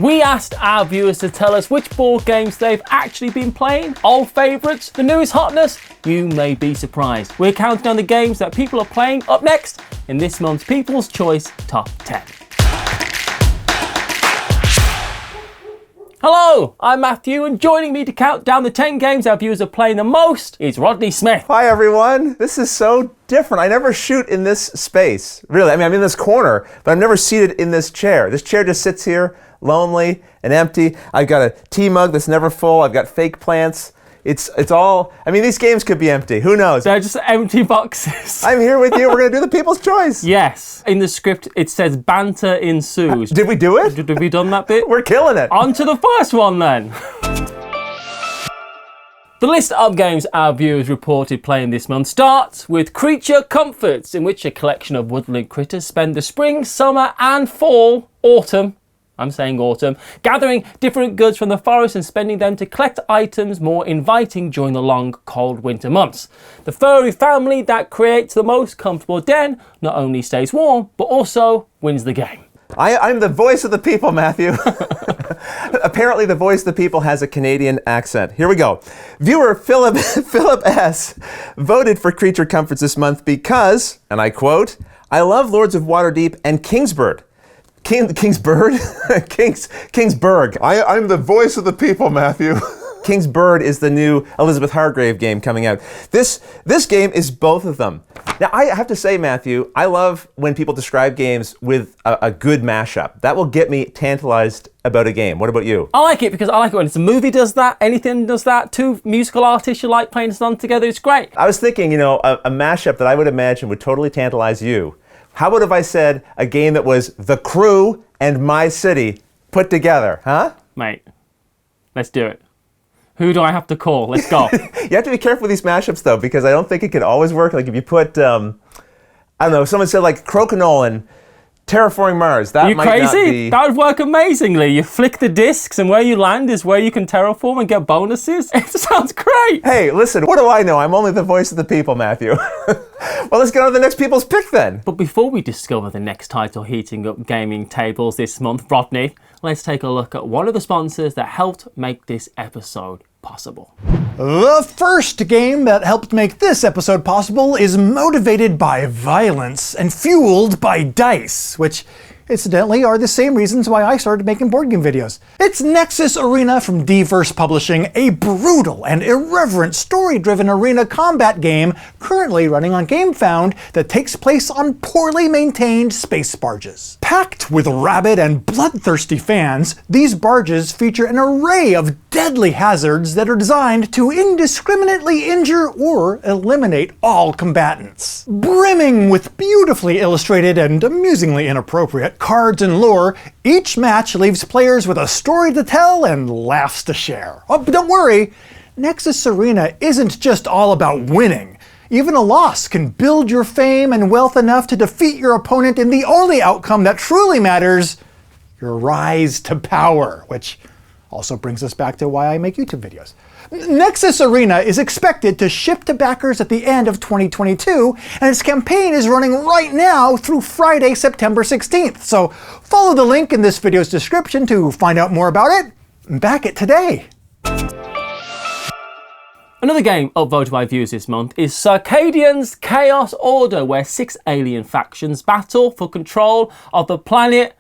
We asked our viewers to tell us which board games they've actually been playing, old favourites, the newest hotness. You may be surprised. We're counting on the games that people are playing up next in this month's People's Choice Top 10. Hello, I'm Matthew, and joining me to count down the 10 games our viewers are playing the most is Rodney Smith. Hi everyone, this is so different. I never shoot in this space, really. I mean, I'm in this corner, but I'm never seated in this chair. This chair just sits here, lonely and empty. I've got a tea mug that's never full. I've got fake plants. It's all, I mean, these games could be empty. Who knows? They're just empty boxes. I'm here with you. We're going to do the People's Choice. Yes. In the script, it says banter ensues. Did we do it? Have we done that bit? We're killing it. On to the first one then. The list of games our viewers reported playing this month starts with Creature Comforts, in which a collection of woodland critters spend the spring, summer and fall, autumn, I'm saying autumn, gathering different goods from the forest and spending them to collect items more inviting during the long, cold winter months. The furry family that creates the most comfortable den not only stays warm, but also wins the game. I'm the voice of the people, Matthew. Apparently the voice of the people has a Canadian accent. Here we go. Viewer Philip S. voted for Creature Comforts this month because, and I quote, "I love Lords of Waterdeep and Kingsburg." Kingsburg? Kingsburg. I'm the voice of the people, Matthew. Kingsburg is the new Elizabeth Hargrave game coming out. This game is both of them. Now, I have to say, Matthew, I love when people describe games with a good mashup. That will get me tantalized about a game. What about you? I like it because I like it when it's a movie does that, anything does that, two musical artists you like playing a song together, it's great. I was thinking, you know, a mashup that I would imagine would totally tantalize you. How about if I said a game that was The Crew and My City put together, huh? Mate, let's do it. Who do I have to call? Let's go. You have to be careful with these mashups, though, because I don't think it can always work. Like if you put, I don't know, someone said like Crokinole and Terraforming Mars. That you might crazy? Not be... That would work amazingly. You flick the discs and where you land is where you can terraform and get bonuses. It sounds great. Hey, listen, what do I know? I'm only the voice of the people, Matthew. Well, let's get on to the next people's pick then. But before we discover the next title heating up gaming tables this month, Rodney, let's take a look at one of the sponsors that helped make this episode possible. The first game that helped make this episode possible is motivated by violence and fueled by dice, which incidentally are the same reasons why I started making board game videos. It's Nexus Arena from D-Verse Publishing, a brutal and irreverent story-driven arena combat game currently running on GameFound that takes place on poorly maintained space barges. Packed with rabid and bloodthirsty fans, these barges feature an array of deadly hazards that are designed to indiscriminately injure or eliminate all combatants. Brimming with beautifully illustrated and amusingly inappropriate cards and lore, each match leaves players with a story to tell and laughs to share. Oh, but don't worry, Nexus Arena isn't just all about winning. Even a loss can build your fame and wealth enough to defeat your opponent in the only outcome that truly matters, your rise to power, which also brings us back to why I make YouTube videos. Nexus Arena is expected to ship to backers at the end of 2022, and its campaign is running right now through Friday, September 16th. So follow the link in this video's description to find out more about it, and back it today. Another game upvoted by viewers this month is Circadian's Chaos Order, where 6 alien factions battle for control of the planet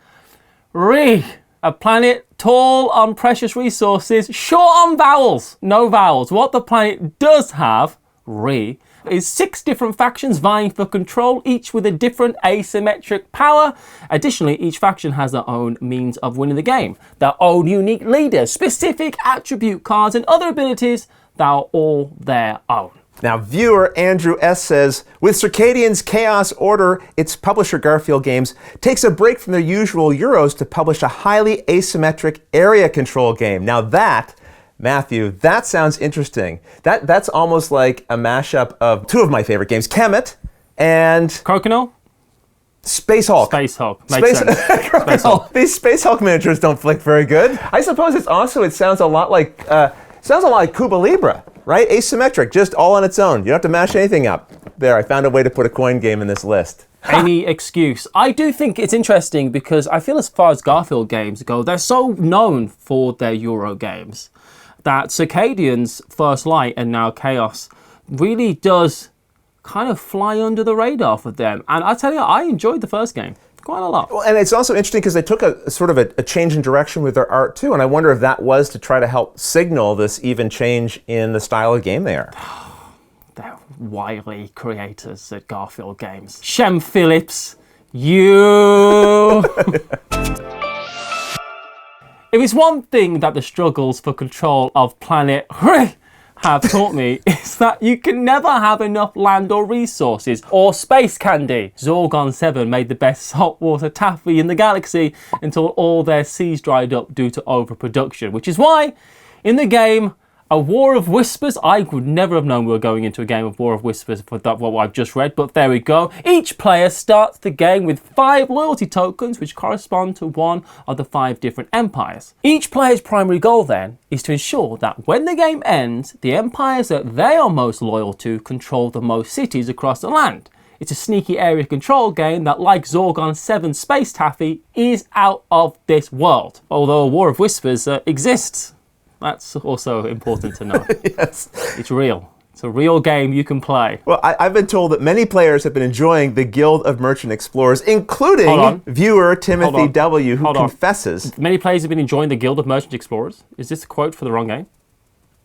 Re. A planet tall on precious resources, short on vowels. No vowels. What the planet does have, Re, is 6 different factions vying for control, each with a different asymmetric power. Additionally, each faction has their own means of winning the game, their own unique leaders, specific attribute cards, and other abilities that are all their own. Now, viewer Andrew S. says, with Circadian's Chaos Order, its publisher Garfield Games takes a break from their usual Euros to publish a highly asymmetric area control game. Now that, Matthew, that sounds interesting. That's almost like a mashup of 2 of my favorite games, Kemet and... Crokinole? Space Hulk. Space Hulk. Makes sense. Space Hulk. These Space Hulk miniatures don't flick very good. I suppose it's also, it sounds a lot like Cuba Libre. Right? Asymmetric, just all on its own. You don't have to mash anything up. There, I found a way to put a coin game in this list. Any excuse. I do think it's interesting because I feel as far as Garfield games go, they're so known for their Euro games that Circadian's First Light and now Chaos really does kind of fly under the radar for them. And I tell you, I enjoyed the first game quite a lot. Well, and it's also interesting because they took a sort of a change in direction with their art too, and I wonder if that was to try to help signal this even change in the style of game they are. They're wily creators at Garfield Games. Shem Phillips, you... If it's one thing that the struggles for control of planet have taught me, is that you can never have enough land or resources or space candy. Zorgon 7 made the best saltwater taffy in the galaxy until all their seas dried up due to overproduction, which is why in the game A War of Whispers, I would never have known we were going into a game of War of Whispers for that, what I've just read, but there we go. Each player starts the game with 5 loyalty tokens, which correspond to one of the 5 different empires. Each player's primary goal then is to ensure that when the game ends, the empires that they are most loyal to control the most cities across the land. It's a sneaky area control game that, like Zorgon 7 Space Taffy, is out of this world. Although A War of Whispers exists. That's also important to know. Yes. It's real. It's a real game you can play. Well, I've been told that many players have been enjoying the Guild of Merchant Explorers, including viewer Timothy W., who confesses. Many players have been enjoying the Guild of Merchant Explorers. Is this a quote for the wrong game?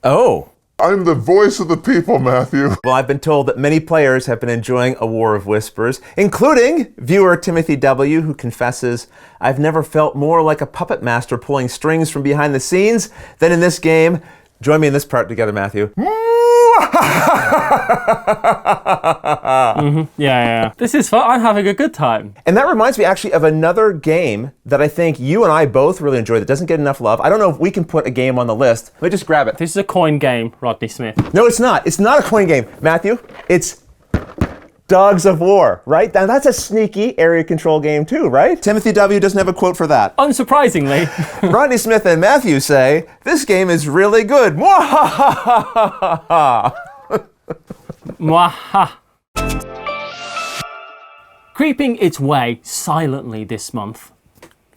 Oh. I'm the voice of the people, Matthew. Well, I've been told that many players have been enjoying A War of Whispers, including viewer Timothy W., who confesses, I've never felt more like a puppet master pulling strings from behind the scenes than in this game. Join me in this part together, Matthew. Yeah. This is fun. I'm having a good time. And that reminds me actually of another game that I think you and I both really enjoy that doesn't get enough love. I don't know if we can put a game on the list. Let me just grab it. This is a coin game, Rodney Smith. No, it's not. It's not a coin game, Matthew. It's Dogs of War, right? Now that's a sneaky area control game too, right? Timothy W. doesn't have a quote for that. Unsurprisingly. Rodney Smith and Matthew say, this game is really good. Mwahaha. Mwaha. Creeping its way silently this month,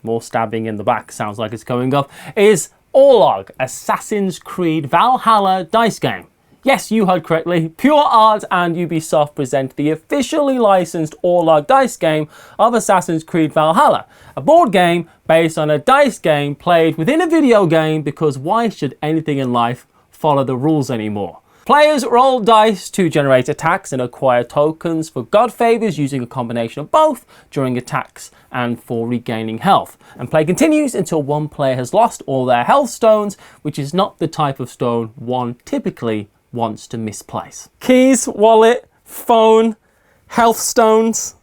more stabbing in the back, sounds like it's coming up, is Orlog, Assassin's Creed Valhalla dice game. Yes, you heard correctly. Pure Art and Ubisoft present the officially licensed Orlog dice game of Assassin's Creed Valhalla, a board game based on a dice game played within a video game, because why should anything in life follow the rules anymore? Players roll dice to generate attacks and acquire tokens for god favors using a combination of both during attacks and for regaining health. And play continues until one player has lost all their health stones, which is not the type of stone one typically wants to misplace. Keys, wallet, phone, health stones.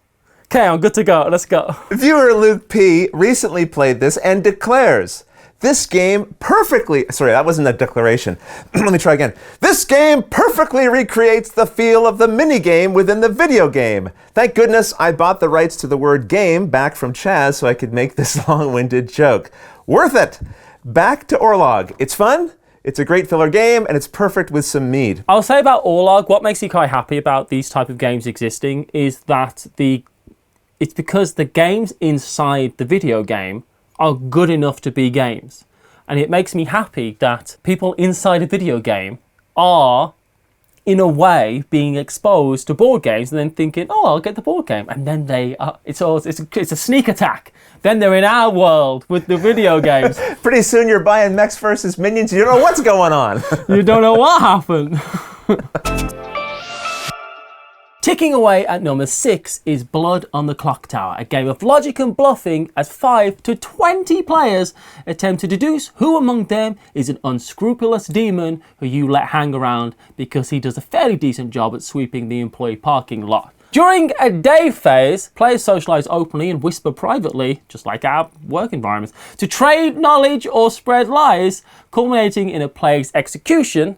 Okay, I'm good to go. Let's go. Viewer Luke P. recently played this and declares, this game perfectly... Sorry, that wasn't a declaration. Let me try again. This game perfectly recreates the feel of the minigame within the video game. Thank goodness I bought the rights to the word game back from Chaz so I could make this long-winded joke. Worth it. Back to Orlog. It's fun. It's a great filler game, and it's perfect with some mead. I'll say about Orlog, what makes me quite happy about these type of games existing is that it's because the games inside the video game are good enough to be games. And it makes me happy that people inside a video game are, in a way, being exposed to board games and then thinking, oh, I'll get the board game. And then it's a sneak attack. Then they're in our world with the video games. Pretty soon you're buying Mechs versus Minions. You don't know what's going on. You don't know what happened. Ticking away at number 6 is Blood on the Clock Tower, a game of logic and bluffing as 5 to 20 players attempt to deduce who among them is an unscrupulous demon who you let hang around because he does a fairly decent job at sweeping the employee parking lot. During a day phase, players socialise openly and whisper privately, just like our work environments, to trade knowledge or spread lies, culminating in a player's execution,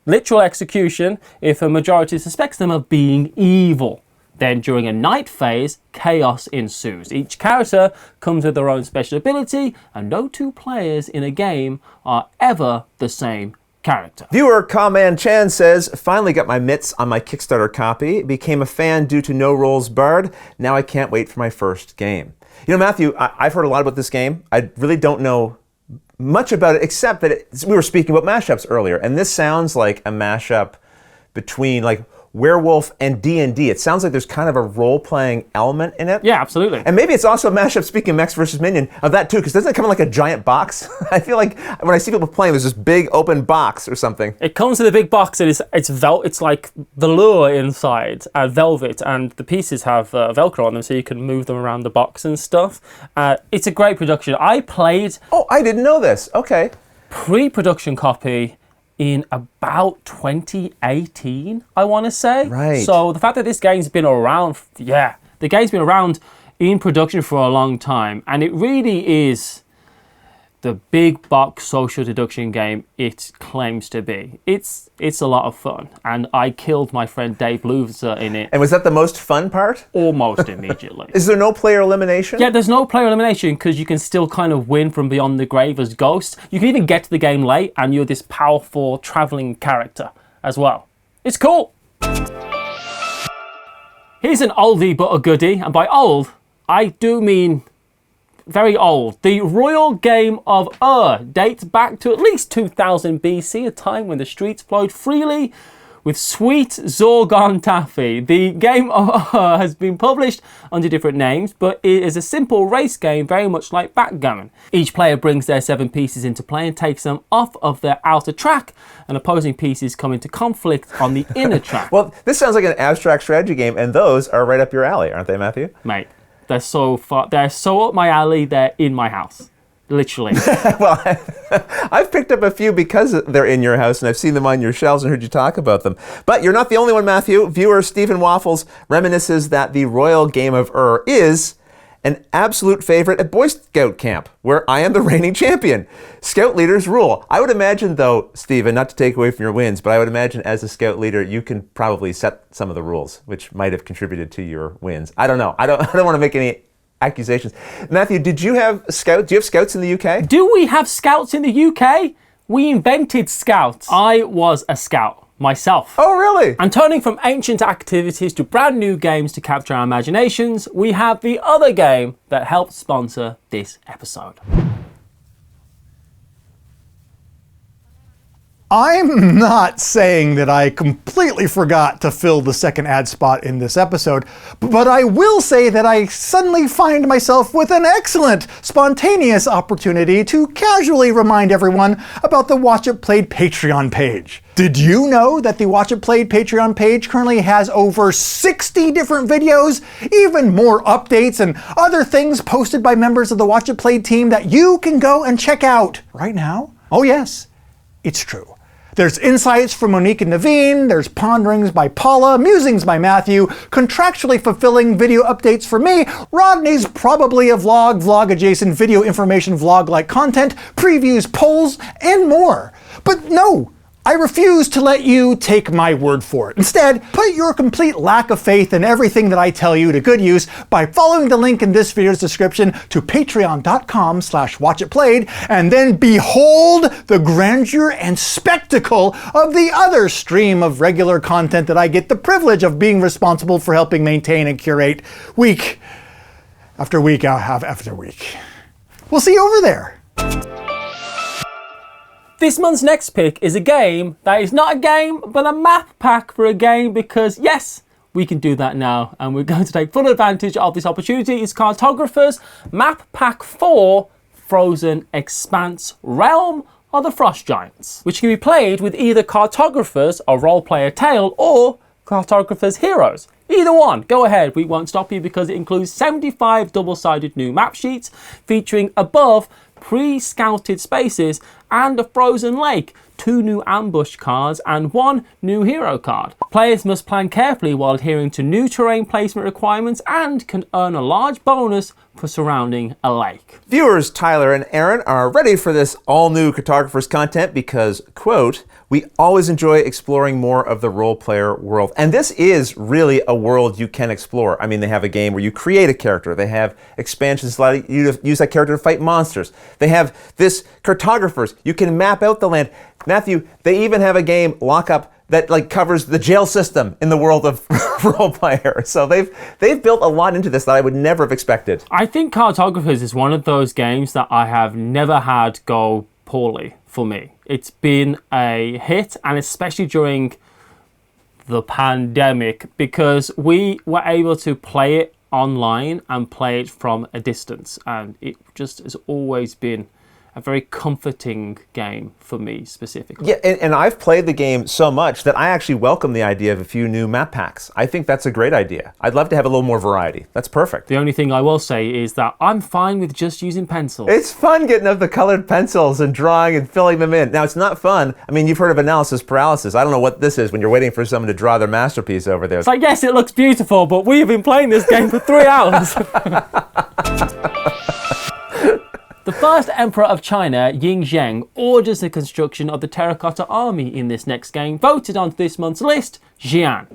literal execution, if a majority suspects them of being evil. Then during a night phase, chaos ensues. Each character comes with their own special ability, and no two players in a game are ever the same character. Viewer Kaman Chan says, finally got my mitts on my Kickstarter copy. Became a fan due to No Rolls Barred. Now I can't wait for my first game. You know, Matthew, I've heard a lot about this game. I really don't know much about it, except that we were speaking about mashups earlier, and this sounds like a mashup between like Werewolf and D&D. It sounds like there's kind of a role-playing element in it. Yeah, absolutely. And maybe it's also a mashup, speaking of Mechs versus Minion, of that too, because doesn't it come in like a giant box? I feel like when I see people playing, there's this big open box or something. It comes in a big box, and it's like velour inside, velvet, and the pieces have Velcro on them, so you can move them around the box and stuff. It's a great production. I played... Oh, I didn't know this. Okay. Pre-production copy in about 2018, I want to say. Right. So the fact that this game's been around, the game's been around in production for a long time, and it really is the big box social deduction game it claims to be. It's a lot of fun, and I killed my friend Dave Louvser in it. And was that the most fun part? Almost immediately. Is there no player elimination? Yeah, there's no player elimination because you can still kind of win from beyond the grave as Ghost. You can even get to the game late and you're this powerful traveling character as well. It's cool. Here's an oldie but a goodie, and by old, I do mean very old. The royal game of dates back to at least 2000 BC, a time when the streets flowed freely with sweet Zorgon taffy. The game of has been published under different names, but it is a simple race game very much like backgammon. Each player brings their 7 pieces into play and takes them off of their outer track, and opposing pieces come into conflict on the inner track. Well, this sounds like an abstract strategy game, and those are right up your alley, aren't they, Matthew? Mate, they're so up my alley, they're in my house. Literally. Well, I've picked up a few because they're in your house, and I've seen them on your shelves and heard you talk about them. But you're not the only one, Matthew. Viewer Stephen Waffles reminisces that the royal game of is an absolute favorite at Boy Scout camp, where I am the reigning champion. Scout leaders rule. I would imagine, though, Stephen, not to take away from your wins, but I would imagine as a Scout leader, you can probably set some of the rules, which might have contributed to your wins. I don't know. I don't want to make any accusations. Matthew, did you have scouts? Do you have scouts in the UK? Do we have scouts in the UK? We invented scouts. I was a scout myself. Oh, really? And turning from ancient activities to brand new games to capture our imaginations, we have the other game that helped sponsor this episode. I'm not saying that I completely forgot to fill the second ad spot in this episode, but I will say that I suddenly find myself with an excellent, spontaneous opportunity to casually remind everyone about the Watch It Played Patreon page. Did you know that the Watch It Played Patreon page currently has over 60 different videos, even more updates and other things posted by members of the Watch It Played team that you can go and check out right now? Oh yes, it's true. There's insights from Monique and Naveen, there's ponderings by Paula, musings by Matthew, contractually fulfilling video updates for me, Rodney's probably a vlog adjacent video information vlog-like content, previews, polls, and more. But no, I refuse to let you take my word for it. Instead, put your complete lack of faith in everything that I tell you to good use by following the link in this video's description to patreon.com/watchitplayed, and then behold the grandeur and spectacle of the other stream of regular content that I get the privilege of being responsible for helping maintain and curate week after week after week. We'll see you over there. This month's next pick is a game that is not a game, but a map pack for a game, because yes, we can do that now, and we're going to take full advantage of this opportunity. It's Cartographers Map Pack 4 Frozen Expanse Realm of the Frost Giants, which can be played with either Cartographers, a role-player tale, or Cartographers Heroes. Either one, go ahead, we won't stop you, because it includes 75 double-sided new map sheets featuring above pre-scouted spaces and a frozen lake, 2 new ambush cards and 1 new hero card. Players must plan carefully while adhering to new terrain placement requirements and can earn a large bonus for surrounding a lake. Viewers Tyler and Aaron are ready for this all-new Cartographers content because, quote, we always enjoy exploring more of the role-player world. And this is really a world you can explore. I mean, they have a game where you create a character. They have expansions allowing you to use that character to fight monsters. They have this Cartographers. You can map out the land. Matthew, they even have a game, Lockup, that like covers the jail system in the world of role player. So they've built a lot into this that I would never have expected. I think Cartographers is one of those games that I have never had go poorly for me. It's been a hit, and especially during the pandemic, because we were able to play it online and play it from a distance, and it just has always been a very comforting game for me specifically. Yeah, and I've played the game so much that I actually welcome the idea of a few new map packs. I think that's a great idea. I'd love to have a little more variety. That's perfect. The only thing I will say is that I'm fine with just using pencils. It's fun getting up the colored pencils and drawing and filling them in. Now, it's not fun. I mean, you've heard of analysis paralysis. I don't know what this is when you're waiting for someone to draw their masterpiece over there. It's like, yes, it looks beautiful, but we've been playing this game for 3 hours. The first emperor of China, Ying Zheng, orders the construction of the Terracotta Army in this next game, voted onto this month's list, Xi'an.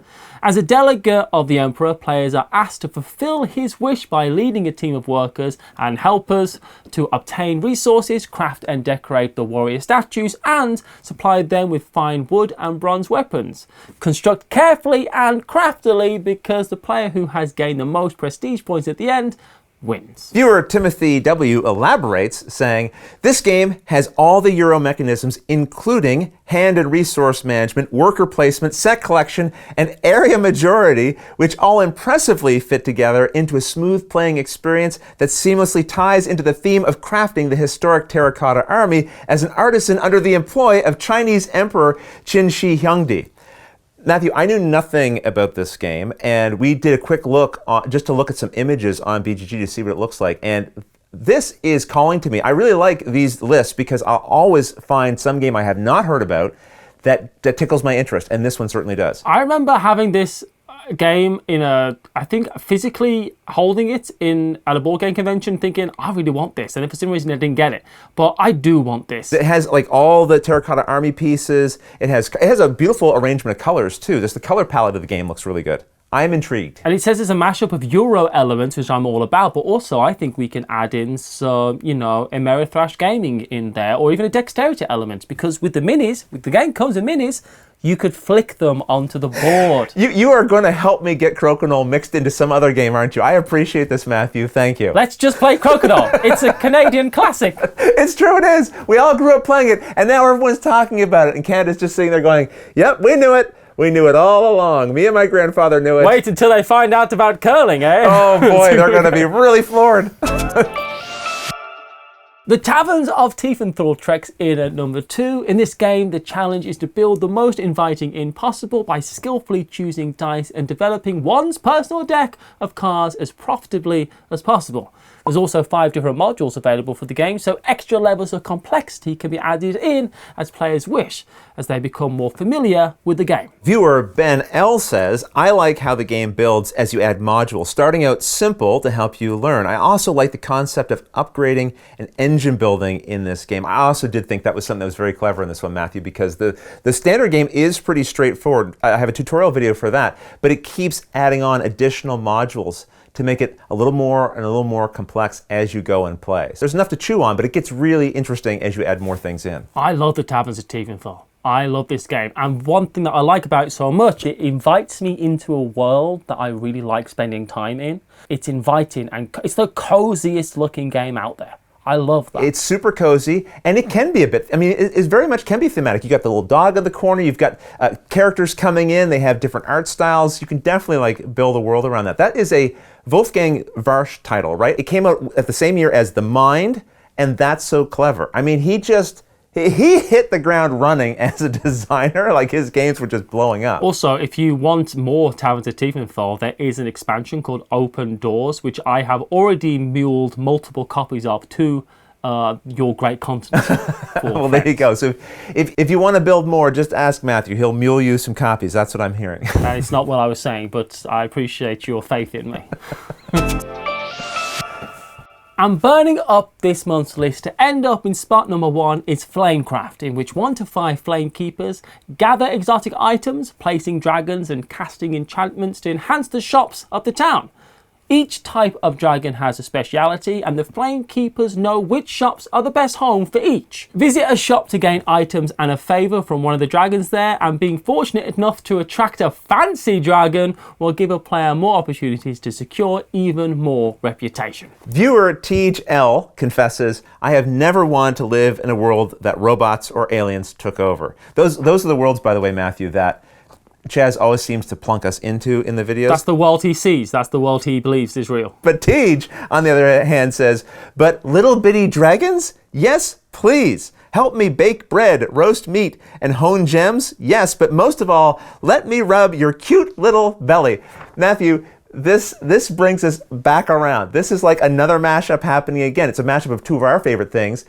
As a delegate of the emperor, players are asked to fulfill his wish by leading a team of workers and helpers to obtain resources, craft and decorate the warrior statues, and supply them with fine wood and bronze weapons. Construct carefully and craftily, because the player who has gained the most prestige points at the end wins. Viewer Timothy W. elaborates, saying, this game has all the Euro mechanisms, including hand and resource management, worker placement, set collection, and area majority, which all impressively fit together into a smooth playing experience that seamlessly ties into the theme of crafting the historic Terracotta Army as an artisan under the employ of Chinese Emperor Qin Shi Huangdi. Matthew, I knew nothing about this game, and we did a quick look just to look at some images on BGG to see what it looks like. And this is calling to me. I really like these lists because I'll always find some game I have not heard about that tickles my interest, and this one certainly does. I remember having this game I think physically holding it at a board game convention, thinking, I really want this, and if for some reason I didn't get it, but I do want this. It has like all the Terracotta Army pieces. It has a beautiful arrangement of colors too. Just the color palette of the game looks really good. I'm intrigued. And it says it's a mashup of Euro elements, which I'm all about, but also I think we can add in some, Ameritrash gaming in there, or even a dexterity element, because with the game comes with minis, you could flick them onto the board. You are going to help me get Crokinole mixed into some other game, aren't you? I appreciate this, Matthew. Thank you. Let's just play Crokinole. It's a Canadian classic. It's true, it is. We all grew up playing it, and now everyone's talking about it, and Canada's just sitting there going, yep, we knew it. We knew it all along. Me and my grandfather knew it. Wait until they find out about curling, eh? Oh boy, they're going to be really floored. The Taverns of Tiefenthal treks in at number 2. In this game, the challenge is to build the most inviting inn possible by skillfully choosing dice and developing one's personal deck of cards as profitably as possible. There's also 5 different modules available for the game, so extra levels of complexity can be added in as players wish, as they become more familiar with the game. Viewer Ben L says, I like how the game builds as you add modules, starting out simple to help you learn. I also like the concept of upgrading and engine building in this game. I also did think that was something that was very clever in this one, Matthew, because the standard game is pretty straightforward. I have a tutorial video for that, but it keeps adding on additional modules to make it a little more complex as you go and play. So there's enough to chew on, but it gets really interesting as you add more things in. I love the Taverns of Tiefenthal. I love this game, and one thing that I like about it so much, it invites me into a world that I really like spending time in. It's inviting, and it's the coziest looking game out there. I love that. It's super cozy, and it can be a bit, it very much can be thematic. You got the little dog in the corner, you've got characters coming in, they have different art styles. You can definitely build a world around that. That is a Wolfgang Warsch title, right? It came out at the same year as The Mind, and That's So Clever. He hit the ground running as a designer. His games were just blowing up. Also, if you want more Taverns of Tiefenthal, there is an expansion called Open Doors, which I have already muled multiple copies of to your great continent. Well, there you go. So if you want to build more, just ask Matthew. He'll mule you some copies. That's what I'm hearing. It's not what I was saying, but I appreciate your faith in me. And burning up this month's list to end up in spot number 1 is Flamecraft, in which 1 to 5 Flamekeepers gather exotic items, placing dragons and casting enchantments to enhance the shops of the town. Each type of dragon has a speciality, and the Flamekeepers know which shops are the best home for each. Visit a shop to gain items and a favour from one of the dragons there, and being fortunate enough to attract a fancy dragon will give a player more opportunities to secure even more reputation. Viewer Tej L confesses, I have never wanted to live in a world that robots or aliens took over. Those are the worlds, by the way, Matthew, that Chaz always seems to plunk us into in the videos. That's the world he sees. That's the world he believes is real. But Tej, on the other hand, says, but little bitty dragons? Yes, please. Help me bake bread, roast meat, and hone gems? Yes, but most of all, let me rub your cute little belly. Matthew, this brings us back around. This is like another mashup happening again. It's a mashup of two of our favorite things.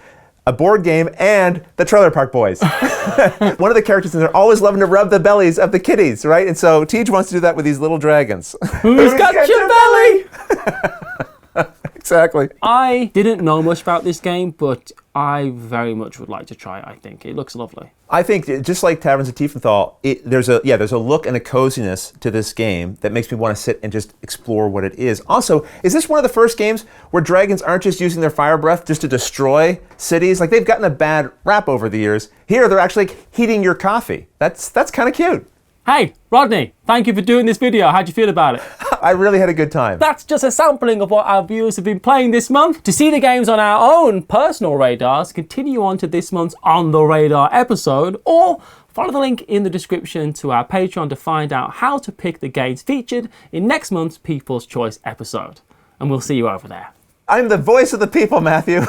A board game and the Trailer Park Boys. One of the characters in there always loving to rub the bellies of the kitties, right? And so Tej wants to do that with these little dragons. Who's got your belly? Exactly. I didn't know much about this game, but I very much would like to try it, I think. It looks lovely. I think just like Taverns of Tiefenthal, there's a look and a coziness to this game that makes me want to sit and just explore what it is. Also, is this one of the first games where dragons aren't just using their fire breath just to destroy cities? Like, they've gotten a bad rap over the years. Here, they're actually like heating your coffee. That's kind of cute. Hey, Rodney, thank you for doing this video. How'd you feel about it? I really had a good time. That's just a sampling of what our viewers have been playing this month. To see the games on our own personal radars, continue on to this month's On the Radar episode, or follow the link in the description to our Patreon to find out how to pick the games featured in next month's People's Choice episode. And we'll see you over there. I'm the voice of the people, Matthew.